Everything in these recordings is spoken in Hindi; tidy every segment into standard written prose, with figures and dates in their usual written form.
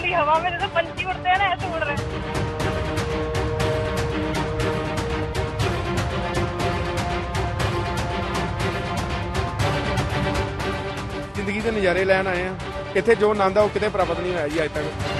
खुली हवा में जैसे पंछी उड़ते हैं ना, ऐसे उड़ रहे हैं। जिंदगी के नज़ारे लैन आए हैं, कितने जो आनंद वो कितने प्राप्त नहीं होया जी अज तक।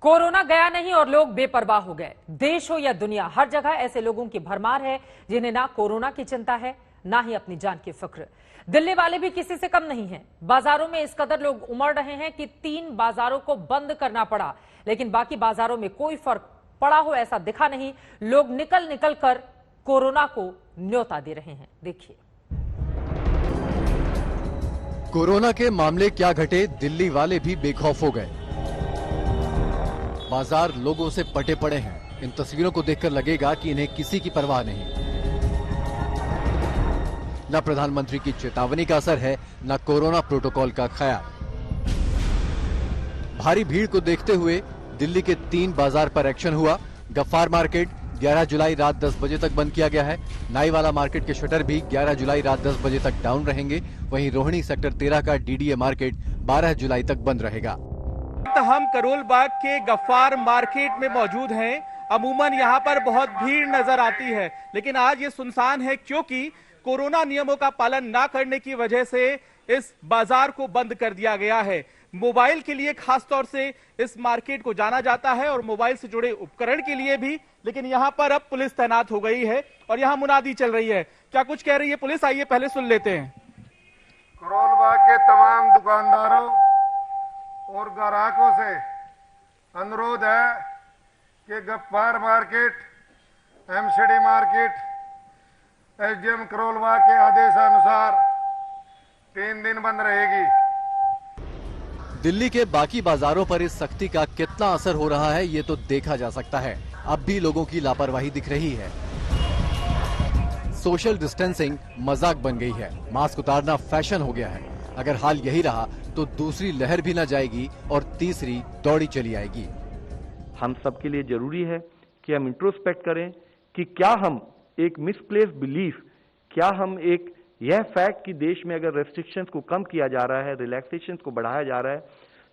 कोरोना गया नहीं और लोग बेपरवाह हो गए। देश हो या दुनिया, हर जगह ऐसे लोगों की भरमार है जिन्हें ना कोरोना की चिंता है, ना ही अपनी जान की फिक्र। दिल्ली वाले भी किसी से कम नहीं हैं। बाजारों में इस कदर लोग उमड़ रहे हैं कि 3 बाजारों को बंद करना पड़ा, लेकिन बाकी बाजारों में कोई फर्क पड़ा हो ऐसा दिखा नहीं। लोग निकल निकल कर कोरोना को न्योता दे रहे हैं। देखिए, कोरोना के मामले क्या घटे, दिल्ली वाले भी बेखौफ हो गए। बाजार लोगों से पटे पड़े हैं। इन तस्वीरों को देखकर लगेगा कि इन्हें किसी की परवाह नहीं। न प्रधानमंत्री की चेतावनी का असर है, न कोरोना प्रोटोकॉल का ख्याल। भारी भीड़ को देखते हुए दिल्ली के 3 बाजार पर एक्शन हुआ। गफ्फार मार्केट 11 जुलाई रात 10 बजे तक बंद किया गया है। नाईवाला मार्केट के शटर भी 11 जुलाई रात 10 बजे तक डाउन रहेंगे। वहीं रोहिणी सेक्टर 13 का डीडीए मार्केट 12 जुलाई तक बंद रहेगा। हम करोल बाग के गफ्फार मार्केट में मौजूद हैं। अमूमन यहाँ पर बहुत भीड़ नजर आती है, लेकिन आज ये सुनसान है क्योंकि कोरोना नियमों का पालन ना करने की वजह से इस बाजार को बंद कर दिया गया है। मोबाइल के लिए खासतौर से इस मार्केट को जाना जाता है और मोबाइल से जुड़े उपकरण के लिए भी, लेकिन यहाँ पर अब पुलिस तैनात हो गई है और यहाँ मुनादी चल रही है। क्या कुछ कह रही है पुलिस, आइए पहले सुन लेते हैं। करोल बाग के तमाम दुकानदारों और ग्राहकों से अनुरोध है कि Gaffar market, MCD market, SDM Karol Bagh के आदेशानुसार 3 दिन बंद रहेगी। दिल्ली के बाकी बाजारों पर इस सख्ती का कितना असर हो रहा है ये तो देखा जा सकता है। अब भी लोगों की लापरवाही दिख रही है। सोशल डिस्टेंसिंग मजाक बन गई है। मास्क उतारना फैशन हो गया है। अगर हाल यही रहा तो दूसरी लहर भी न जाएगी और तीसरी दौड़ी चली आएगी। हम सबके लिए जरूरी है कि हम इंट्रोस्पेक्ट करें कि क्या हम एक मिसप्लेस बिलीफ, क्या हम एक यह फैक्ट कि देश में अगर रेस्ट्रिक्शंस को कम किया जा रहा है, रिलैक्सेशंस को बढ़ाया जा रहा है,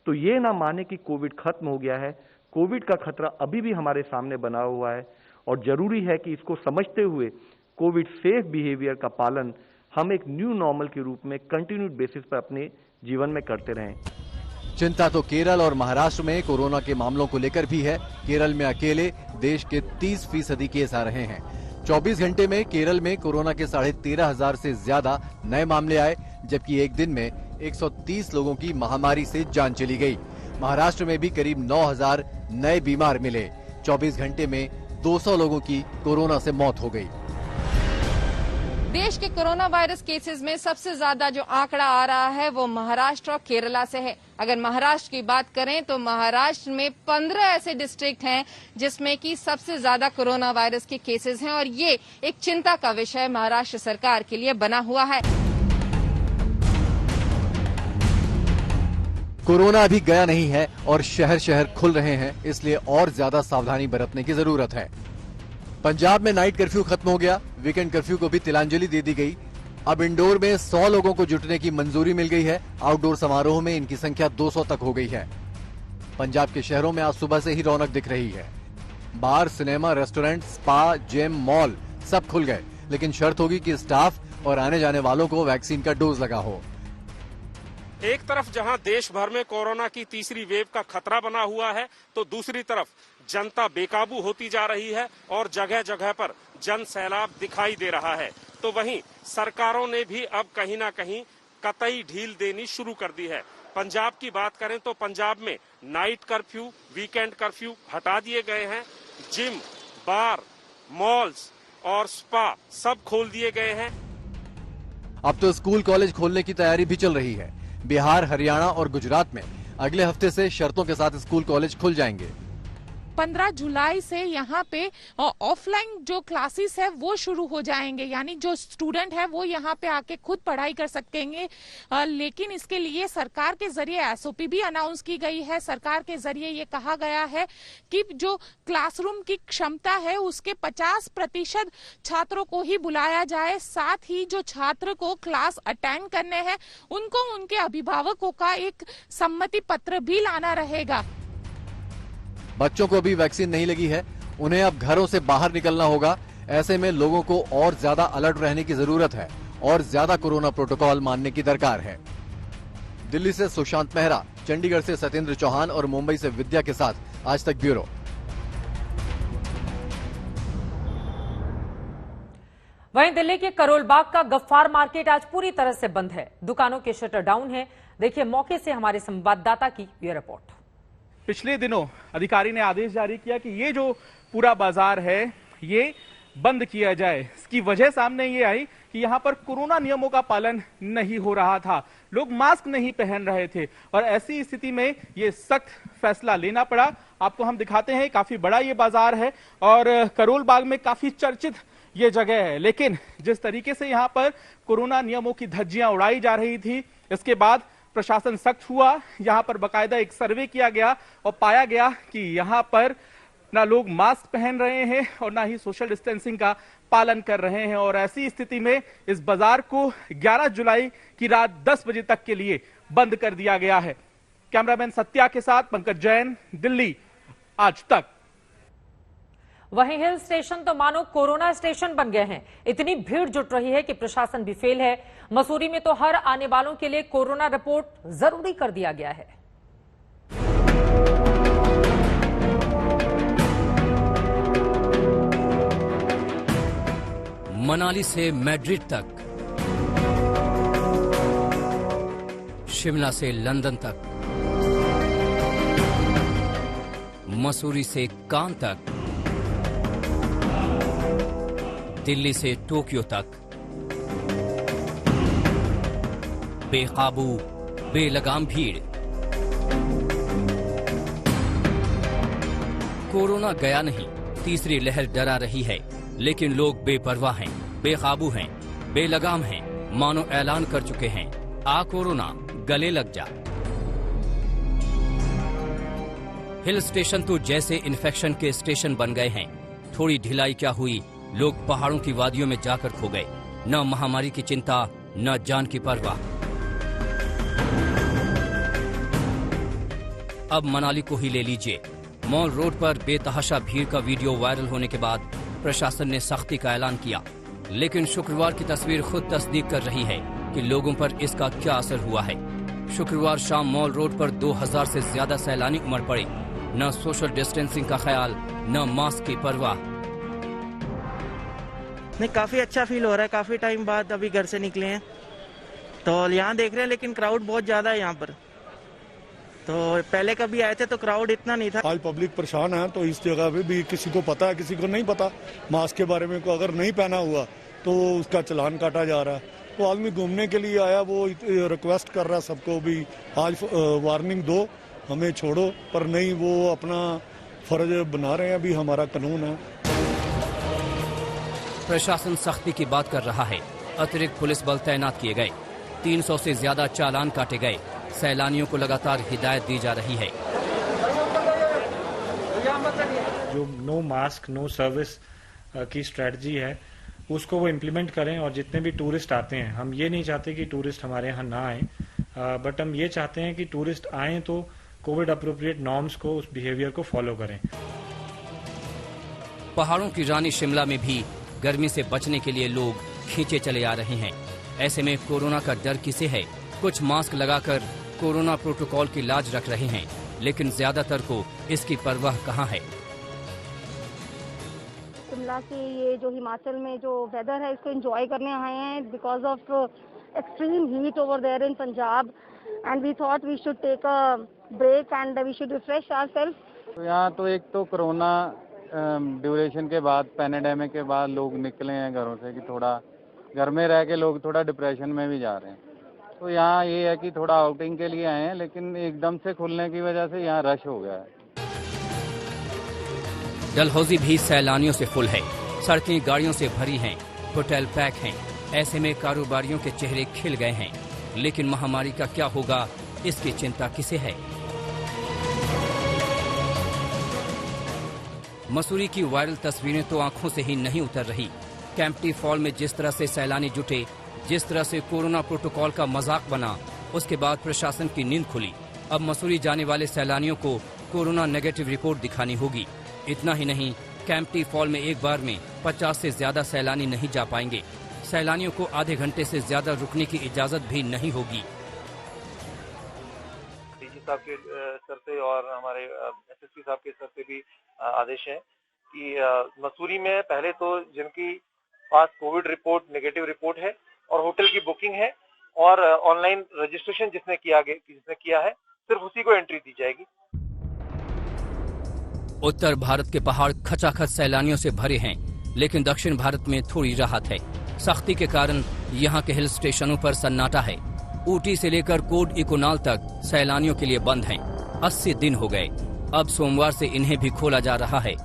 तो ये ना माने कि कोविड खत्म हो गया है। कोविड का खतरा अभी भी हमारे सामने बना हुआ है और जरूरी है कि इसको समझते हुए कोविड सेफ बिहेवियर का पालन हम एक न्यू नॉर्मल के रूप में कंटिन्यूड बेसिस पर अपने जीवन में करते रहें। चिंता तो केरल और महाराष्ट्र में कोरोना के मामलों को लेकर भी है। केरल में अकेले देश के 30% केस आ रहे हैं। 24 घंटे में केरल में कोरोना के 13,500 से ज्यादा नए मामले आए, जबकि एक दिन में 130 लोगों की महामारी से जान चली गई। महाराष्ट्र में भी करीब 9,000 नए बीमार मिले। 24 घंटे में 200 लोगों की कोरोना से मौत हो गई। देश के कोरोना वायरस केसेस में सबसे ज्यादा जो आंकड़ा आ रहा है वो महाराष्ट्र और केरला से है। अगर महाराष्ट्र की बात करें तो महाराष्ट्र में 15 ऐसे डिस्ट्रिक्ट हैं जिसमें कि सबसे ज्यादा कोरोना वायरस के केसेस हैं और ये एक चिंता का विषय महाराष्ट्र सरकार के लिए बना हुआ है। कोरोना अभी गया नहीं है और शहर शहर खुल रहे हैं, इसलिए और ज्यादा सावधानी बरतने की जरूरत है। पंजाब में नाइट कर्फ्यू खत्म हो गया। वीकेंड कर्फ्यू को भी तिलांजलि दे दी गई। अब इंडोर में 100 लोगों को जुटने की मंजूरी मिल गई है। आउटडोर समारोह में इनकी संख्या 200 तक हो गई है। पंजाब के शहरों में आज सुबह से ही रौनक दिख रही है। Bar, cinema, restaurant, spa, gym, mall सब खुल गए, लेकिन शर्त होगी कि स्टाफ और आने जाने वालों को वैक्सीन का डोज लगा हो। एक तरफ जहां देश भर में कोरोना की तीसरी वेव का खतरा बना हुआ है, तो दूसरी तरफ जनता बेकाबू होती जा रही है और जगह जगह पर जन सैलाब दिखाई दे रहा है। तो वहीं सरकारों ने भी अब कहीं ना कहीं कतई ढील देनी शुरू कर दी है। पंजाब की बात करें तो पंजाब में नाइट कर्फ्यू, वीकेंड कर्फ्यू हटा दिए गए हैं। जिम, बार, मॉल्स और स्पा सब खोल दिए गए हैं। अब तो स्कूल कॉलेज खोलने की तैयारी भी चल रही है। बिहार, हरियाणा और गुजरात में अगले हफ्ते से शर्तों के साथ स्कूल कॉलेज खुल जाएंगे। 15 जुलाई से यहाँ पे ऑफलाइन जो क्लासेस है वो शुरू हो जाएंगे, यानी जो स्टूडेंट है वो यहाँ पे आके खुद पढ़ाई कर सकेंगे। लेकिन इसके लिए सरकार के जरिए एसओपी भी अनाउंस की गई है। सरकार के जरिए ये कहा गया है कि जो क्लासरूम की क्षमता है उसके 50% छात्रों को ही बुलाया जाए। साथ ही जो छात्र को क्लास अटेंड करने हैं उनको उनके अभिभावकों का एक सम्मति पत्र भी लाना रहेगा। बच्चों को अभी वैक्सीन नहीं लगी है, उन्हें अब घरों से बाहर निकलना होगा। ऐसे में लोगों को और ज्यादा अलर्ट रहने की जरूरत है और ज्यादा कोरोना प्रोटोकॉल मानने की दरकार है। दिल्ली से सुशांत मेहरा, चंडीगढ़ से सत्येंद्र चौहान और मुंबई से विद्या के साथ आज तक ब्यूरो। वहीं दिल्ली के करोल बाग का गफ्फार मार्केट आज पूरी तरह से बंद है। दुकानों के शटर डाउन है। देखिए मौके से हमारे संवाददाता की ये रिपोर्ट। पिछले दिनों अधिकारी ने आदेश जारी किया कि ये जो पूरा बाजार है ये बंद किया जाए। इसकी वजह सामने ये आई कि यहाँ पर कोरोना नियमों का पालन नहीं हो रहा था, लोग मास्क नहीं पहन रहे थे और ऐसी स्थिति में ये सख्त फैसला लेना पड़ा। आपको हम दिखाते हैं, काफी बड़ा ये बाजार है और करोल बाग में काफी चर्चित ये जगह है। लेकिन जिस तरीके से यहाँ पर कोरोना नियमों की धज्जियां उड़ाई जा रही थी, इसके बाद प्रशासन सख्त हुआ। यहाँ पर बाकायदा एक सर्वे किया गया और पाया गया कि यहाँ पर ना लोग मास्क पहन रहे हैं और ना ही सोशल डिस्टेंसिंग का पालन कर रहे हैं और ऐसी स्थिति में इस बाजार को 11 जुलाई की रात 10 बजे तक के लिए बंद कर दिया गया है। कैमरामैन सत्या के साथ पंकज जैन, दिल्ली आज तक। वहीं हिल स्टेशन तो मानो कोरोना स्टेशन बन गए हैं। इतनी भीड़ जुट रही है कि प्रशासन भी फेल है। मसूरी में तो हर आने वालों के लिए कोरोना रिपोर्ट जरूरी कर दिया गया है। मनाली से मैड्रिड तक, शिमला से लंदन तक, मसूरी से कान तक, दिल्ली से टोक्यो तक, बेकाबू बेलगाम भीड़। कोरोना गया नहीं, तीसरी लहर डरा रही है, लेकिन लोग बेपरवाह हैं, बेकाबू हैं, बेलगाम हैं, मानो ऐलान कर चुके हैं, आ कोरोना गले लग जा। हिल स्टेशन तो जैसे इन्फेक्शन के स्टेशन बन गए हैं। थोड़ी ढिलाई क्या हुई, लोग पहाड़ों की वादियों में जाकर खो गए। न महामारी की चिंता, न जान की परवाह। अब मनाली को ही ले लीजिए। मॉल रोड पर बेतहाशा भीड़ का वीडियो वायरल होने के बाद प्रशासन ने सख्ती का ऐलान किया, लेकिन शुक्रवार की तस्वीर खुद तस्दीक कर रही है कि लोगों पर इसका क्या असर हुआ है। शुक्रवार शाम मॉल रोड पर 2000 से ज्यादा सैलानी उमड़ पड़े। न सोशल डिस्टेंसिंग का ख्याल, न मास्क की परवाह। नहीं, काफी अच्छा फील हो रहा है। काफी टाइम बाद अभी घर से निकले हैं तो यहाँ देख रहे हैं, लेकिन क्राउड बहुत ज्यादा है यहाँ पर। तो पहले कभी आए थे तो क्राउड इतना नहीं था। आज पब्लिक परेशान है, तो इस जगह पे भी किसी को पता है, किसी को नहीं पता। मास्क के बारे में को अगर नहीं पहना हुआ तो उसका चालान काटा जा रहा है। तो आदमी घूमने के लिए आया, वो रिक्वेस्ट कर रहा है सबको भी आज वार्निंग दो, हमें छोड़ो, पर नहीं, वो अपना फर्ज बना रहे हैं। अभी हमारा कानून है। प्रशासन सख्ती की बात कर रहा है। अतिरिक्त पुलिस बल तैनात किए गए। 300 से ज्यादा चालान काटे गए। सैलानियों को लगातार हिदायत दी जा रही है। जो नो मास्क नो सर्विस की स्ट्रेटजी है उसको वो इम्प्लीमेंट करें और जितने भी टूरिस्ट आते हैं, हम ये नहीं चाहते कि टूरिस्ट हमारे यहाँ ना आए, बट हम ये चाहते हैं कि टूरिस्ट आए तो कोविड अप्रोप्रिएट नॉर्म्स को, उस बिहेवियर को फॉलो करें। पहाड़ों की रानी शिमला में भी गर्मी से बचने के लिए लोग खींचे चले आ रहे हैं। ऐसे में कोरोना का डर किसे है? कुछ मास्क लगाकर कोरोना प्रोटोकॉल की लाज रख रहे हैं, लेकिन ज्यादातर को इसकी परवाह कहाँ है। शिमला के ये जो हिमाचल में जो वेदर है इसको एंजॉय करने आए हैं because of extreme heat over there in Punjab and we thought we should take a break and we should refresh ourselves. तो यहाँ तो एक तो कोरोना ड्यूरेशन के बाद, पैंडेमिक के बाद लोग निकले हैं घरों से कि थोड़ा घर में रह के लोग थोड़ा डिप्रेशन में भी जा रहे हैं। तो यहाँ ये है कि थोड़ा आउटिंग के लिए आए हैं, लेकिन एकदम से खुलने की वजह से यहाँ रश हो गया है। डलहौजी भी सैलानियों से फुल है। सड़कें गाड़ियों से भरी हैं, होटल पैक हैं। ऐसे में कारोबारियों के चेहरे खिल गए हैं। लेकिन महामारी का क्या होगा, इसकी चिंता किसे है? मसूरी की वायरल तस्वीरें तो आंखों से ही नहीं उतर रही। कैंपटी फॉल में जिस तरह से सैलानी जुटे, जिस तरह से कोरोना प्रोटोकॉल का मजाक बना, उसके बाद प्रशासन की नींद खुली। अब मसूरी जाने वाले सैलानियों को कोरोना नेगेटिव रिपोर्ट दिखानी होगी। इतना ही नहीं, कैंपटी फॉल में एक बार में 50 से ज्यादा सैलानी नहीं जा पाएंगे। सैलानियों को आधे घंटे से ज्यादा रुकने की इजाजत भी नहीं होगी। डीजी साहब के स्तर से और हमारे एसएसपी साहब के स्तर से भी आदेश है कि मसूरी में पहले तो जिनकी पास कोविड रिपोर्ट नेगेटिव रिपोर्ट है और होटल की बुकिंग है और ऑनलाइन रजिस्ट्रेशन जिसने किया है, सिर्फ उसी को एंट्री दी जाएगी। उत्तर भारत के पहाड़ खचाखच सैलानियों से भरे हैं, लेकिन दक्षिण भारत में थोड़ी राहत है। सख्ती के कारण यहाँ के हिल स्टेशनों पर सन्नाटा है। ऊटी से लेकर कोड इकोनाल तक सैलानियों के लिए बंद हैं। 80 दिन हो गए। अब सोमवार से इन्हें भी खोला जा रहा है।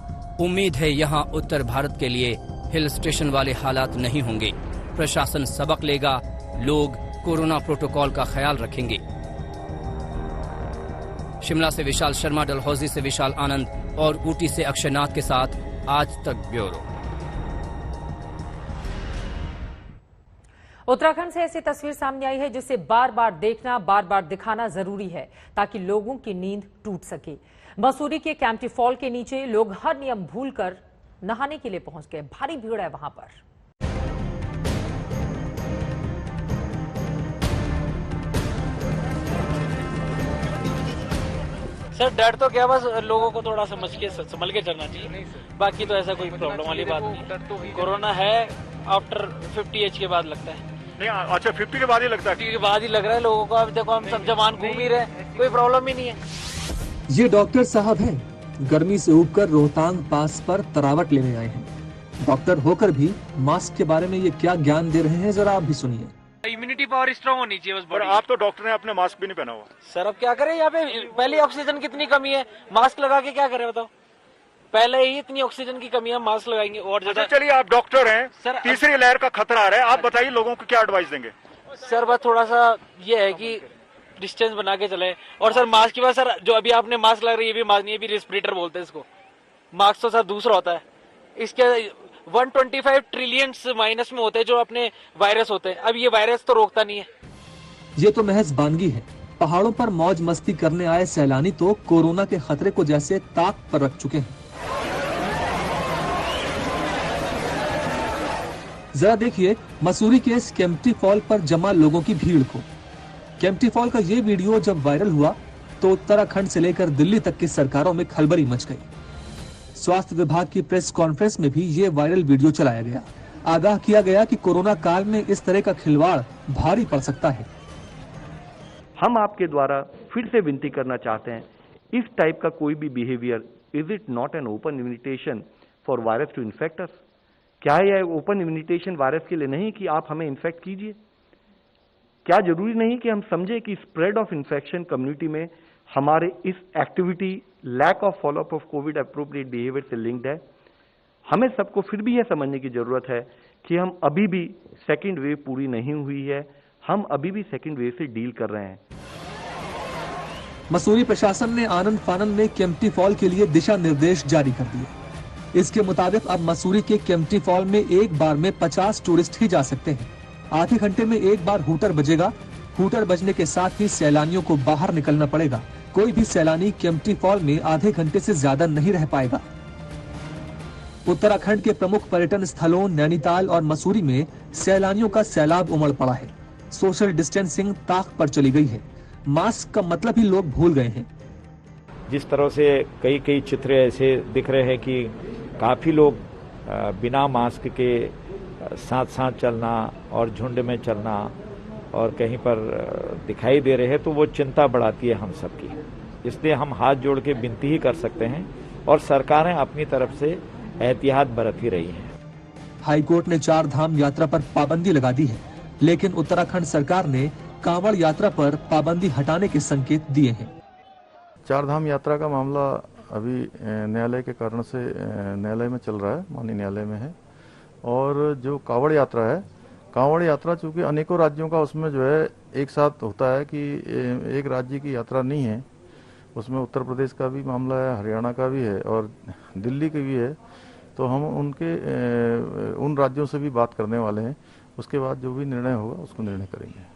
उम्मीद है यहाँ उत्तर भारत के लिए हिल स्टेशन वाले हालात नहीं होंगे। प्रशासन सबक लेगा, लोग कोरोना प्रोटोकॉल का ख्याल रखेंगे। शिमला से विशाल शर्मा, डलहौजी से विशाल आनंद और ऊटी से अक्षयनाथ के साथ आज तक ब्यूरो। उत्तराखंड से ऐसी तस्वीर सामने आई है जिसे बार बार देखना, बार बार दिखाना जरूरी है ताकि लोगों की नींद टूट सके। मसूरी के कैंपटी फॉल के नीचे लोग हर नियम भूलकर नहाने के लिए पहुंच गए। भारी भीड़ है वहां पर। सर डर तो क्या, बस लोगों को थोड़ा संभल के चलना चाहिए। बाकी तो ऐसा कोई प्रॉब्लम वाली बात नहीं। कोरोना है आफ्टर 50 एज के बाद लगता है। नहीं, अच्छा 50 के बाद ही लगता है? 50 के बाद ही लग रहा है लोगों को। अब देखो हम सब जवान घूम ही रहे, कोई प्रॉब्लम ही नहीं है। ये डॉक्टर साहब हैं, गर्मी से ऊबकर रोहतांग पास पर तरावट लेने आए हैं। डॉक्टर होकर भी मास्क के बारे में ये क्या ज्ञान दे रहे हैं, जरा आप भी सुनिए। इम्यूनिटी पावर स्ट्रांग होनी चाहिए बस। पर आप तो डॉक्टर हैं, आपने मास्क भी नहीं पहना हुआ। सर अब क्या करें, यहाँ पे पहले ऑक्सीजन कितनी कमी है, मास्क लगा के क्या करें बताओ। पहले ही इतनी ऑक्सीजन की कमी है, मास्क लगाएंगे और ज्यादा। चलिए आप डॉक्टर हैं सर, तीसरी लहर का खतरा आ रहा है, आप बताइए लोगों को क्या एडवाइस देंगे? सर बस थोड़ा सा ये है कि डिस्टेंस बना के चले। और सर मास्क की बात, सर जो अभी आपने मास्क लगा रही है ये भी मास्क नहीं है, भी रेस्पिरेटर बोलते हैं इसको। मास्क तो सर दूसरा होता है। इसके 125 ट्रिलियन माइनस में होते हैं जो अपने वायरस होते हैं। अब ये वायरस तो रोकता नहीं है। ये तो महज बानगी है। पहाड़ों पर मौज मस्ती करने आए सैलानी तो कोरोना के खतरे को जैसे ताक पर रख चुके हैं। जरा देखिए मसूरी के इस कैंपटी फॉल पर जमा लोगों की भीड़ को। कैंपटी फॉल का ये वीडियो जब वायरल हुआ तो उत्तराखंड से लेकर दिल्ली तक की सरकारों में खलबली मच गई। स्वास्थ्य विभाग की प्रेस कॉन्फ्रेंस में भी ये वायरल वीडियो चलाया गया। आगाह किया गया कि कोरोना काल में इस तरह का खिलवाड़ भारी पड़ सकता है। हम आपके द्वारा फिर से विनती करना चाहते हैं, इस टाइप का कोई भी behaviour, is it not an open invitation for virus to infect us? क्या यह ओपन इन्विटेशन वायरस के लिए नहीं कि आप हमें इन्फेक्ट कीजिए? क्या जरूरी नहीं कि हम समझे कि स्प्रेड ऑफ इन्फेक्शन कम्युनिटी में हमारे इस activity, lack of followup of COVID appropriate behaviour से लिंक्ड है? हमें सबको फिर भी यह समझने की जरूरत है कि हम अभी भी सेकेंड वेव पूरी नहीं हुई है, हम अभी भी सेकेंड वेव से डील कर रहे हैं। मसूरी प्रशासन ने आनंद फानंद में कैंपटी फॉल के लिए दिशा निर्देश जारी कर दिए। इसके मुताबिक अब मसूरी के कैंपटी फॉल में एक बार में 50 टूरिस्ट ही जा सकते हैं। आधे घंटे में एक बार हूटर बजेगा। हूटर बजने के साथ ही सैलानियों को बाहर निकलना पड़ेगा। कोई भी सैलानी कैंपटी फॉल में आधे घंटे से ज्यादा नहीं रह पाएगा। उत्तराखंड के प्रमुख पर्यटन स्थलों नैनीताल और मसूरी में सैलानियों का सैलाब उमड़ पड़ा है। सोशल डिस्टेंसिंग ताक पर चली गई है। मास्क का मतलब ही लोग भूल गए हैं। जिस तरह से कई चित्र ऐसे दिख रहे हैं कि काफी लोग बिना मास्क के साथ साथ चलना और झुंड में चलना और कहीं पर दिखाई दे रहे हैं, तो वो चिंता बढ़ाती है हम सबकी। इसलिए हम हाथ जोड़ के विनती ही कर सकते हैं और सरकारें अपनी तरफ से एहतियात बरत ही रही हैं। हाईकोर्ट ने 4 धाम यात्रा पर पाबंदी लगा दी है, लेकिन उत्तराखंड सरकार ने कांवड़ यात्रा पर पाबंदी हटाने के संकेत दिए हैं। 4 धाम यात्रा का मामला अभी न्यायालय के कारण से न्यायालय में चल रहा है, माननीय न्यायालय में है। और जो कांवड़ यात्रा है, कांवड़ यात्रा चूंकि अनेकों राज्यों का उसमें जो है एक साथ होता है कि एक राज्य की यात्रा नहीं है, उसमें उत्तर प्रदेश का भी मामला है, हरियाणा का भी है और दिल्ली की भी है। तो हम उन राज्यों से भी बात करने वाले हैं, उसके बाद जो भी निर्णय होगा उसको निर्णय करेंगे।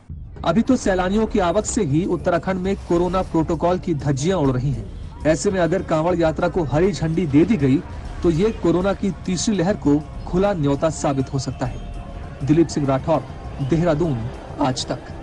अभी तो सैलानियों की आवक से ही उत्तराखंड में कोरोना प्रोटोकॉल की धज्जियां उड़ रही हैं। ऐसे में अगर कांवड़ यात्रा को हरी झंडी दे दी गई तो ये कोरोना की तीसरी लहर को खुला न्योता साबित हो सकता है। दिलीप सिंह राठौर, देहरादून, आज तक।